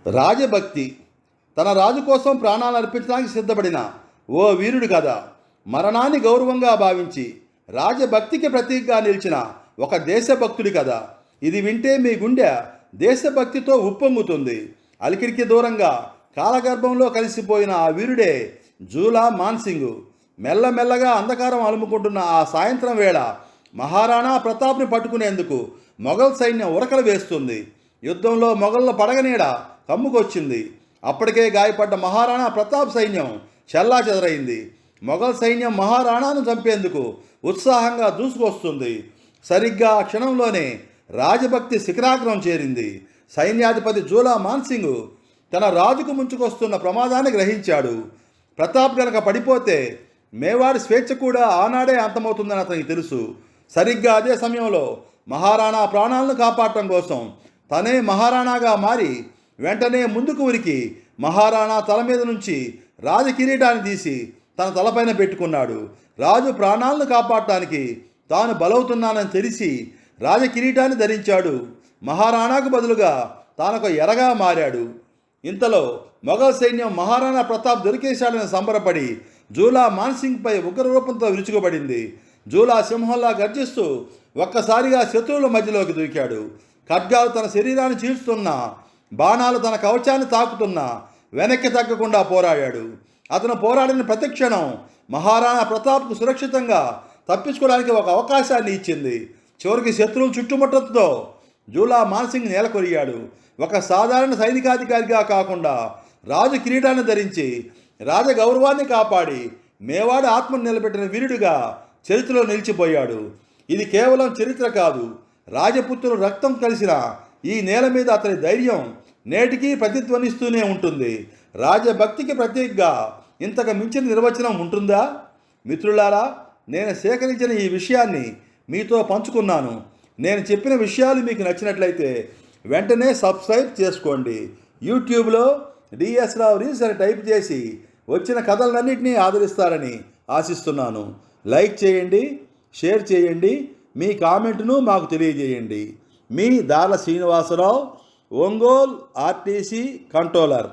రాజభక్తి. తన రాజు కోసం ప్రాణాలు అర్పించడానికి సిద్ధపడిన ఓ వీరుడు కథ. మరణాన్ని గౌరవంగా భావించి రాజభక్తికి ప్రతీకగా నిలిచిన ఒక దేశభక్తుడి కథ. ఇది వింటే మీ గుండె దేశభక్తితో ఉప్పొంగుతుంది. అలికిడికి దూరంగా కాలగర్భంలో కలిసిపోయిన ఆ వీరుడే జూలా మాన్సింగ్. మెల్లమెల్లగా అంధకారం అలుముకుంటున్న ఆ సాయంత్రం వేళ మహారాణా ప్రతాప్ని పట్టుకునేందుకు మొఘల్ సైన్యం ఉరకలు వేస్తుంది. యుద్ధంలో మొఘళ్ళ పడగనీడ కమ్ముకొచ్చింది. అప్పటికే గాయపడ్డ మహారాణా ప్రతాప్ సైన్యం చెల్లాచెదరైంది. మొఘల్ సైన్యం మహారాణాను చంపేందుకు ఉత్సాహంగా దూసుకొస్తుంది. సరిగ్గా ఆ క్షణంలోనే రాజభక్తి శిఖరాగ్రం చేరింది. సైన్యాధిపతి జూలా మాన్సింగ్ తన రాజుకు ముంచుకొస్తున్న ప్రమాదాన్ని గ్రహించాడు. ప్రతాప్ గనక పడిపోతే మేవాడి స్వేచ్ఛ కూడా ఆనాడే అంతమవుతుందని అతనికి తెలుసు. సరిగ్గా అదే సమయంలో మహారాణా ప్రాణాలను కాపాడటం కోసం తనే మహారాణాగా మారి వెంటనే ముందుకు ఉరికి మహారాణా తల మీద నుంచి రాజకిరీటాన్ని తీసి తన తలపైన పెట్టుకున్నాడు. రాజు ప్రాణాలను కాపాడటానికి తాను బలవుతున్నానని తెలిసి రాజకిరీటాన్ని ధరించాడు. మహారాణాకు బదులుగా తానొక ఎరగా మారాడు. ఇంతలో మొఘల్ సైన్యం మహారాణా ప్రతాప్ దొరికేశాడని సంబరపడి జూలా మాన్సింగ్పై ఉగ్రరూపంతో విరుచుకుపడింది. జూలా సింహంలా గర్జిస్తూ ఒక్కసారిగా శత్రువుల మధ్యలోకి దూకాడు. ఖడ్గాలు తన శరీరాన్ని చీల్చుతున్నా, బాణాలు తన కవచాన్ని తాకుతున్నా వెనక్కి తగ్గకుండా పోరాడాడు. అతను పోరాడిన ప్రతిక్షణం మహారాణా ప్రతాప్కు సురక్షితంగా తప్పించుకోవడానికి ఒక అవకాశాన్ని ఇచ్చింది. చివరికి శత్రువులు చుట్టుముట్టడంతో జూలా మాన్సింగ్ నేలకొరిగాడు. ఒక సాధారణ సైనికాధికారిగా కాకుండా రాజు కిరీటాన్ని ధరించి రాజగౌరవాన్ని కాపాడి మేవాడి ఆత్మను నిలబెట్టిన వీరుడిగా చరిత్రలో నిలిచిపోయాడు. ఇది కేవలం చరిత్ర కాదు, రాజపుత్రుల రక్తం కలిసిన ఈ నేల మీద అతని ధైర్యం నేటికీ ప్రతిధ్వనిస్తూనే ఉంటుంది. రాజభక్తికి ప్రతీకగా ఇంతకు మించిన నిర్వచనం ఉంటుందా? మిత్రులారా, నేను సేకరించిన ఈ విషయాన్ని మీతో పంచుకున్నాను. నేను చెప్పిన విషయాలు మీకు నచ్చినట్లయితే వెంటనే సబ్స్క్రైబ్ చేసుకోండి. యూట్యూబ్లో డిఎస్ రావు రీల్స్ అని టైప్ చేసి వచ్చిన కథలన్నింటినీ ఆదరిస్తారని ఆశిస్తున్నాను. లైక్ చేయండి, షేర్ చేయండి, మీ కామెంట్ను మాకు తెలియజేయండి. మీ దార్ల శ్రీనివాసరావు, ఒంగోల్ ఆర్టీసీ కంట్రోలర్.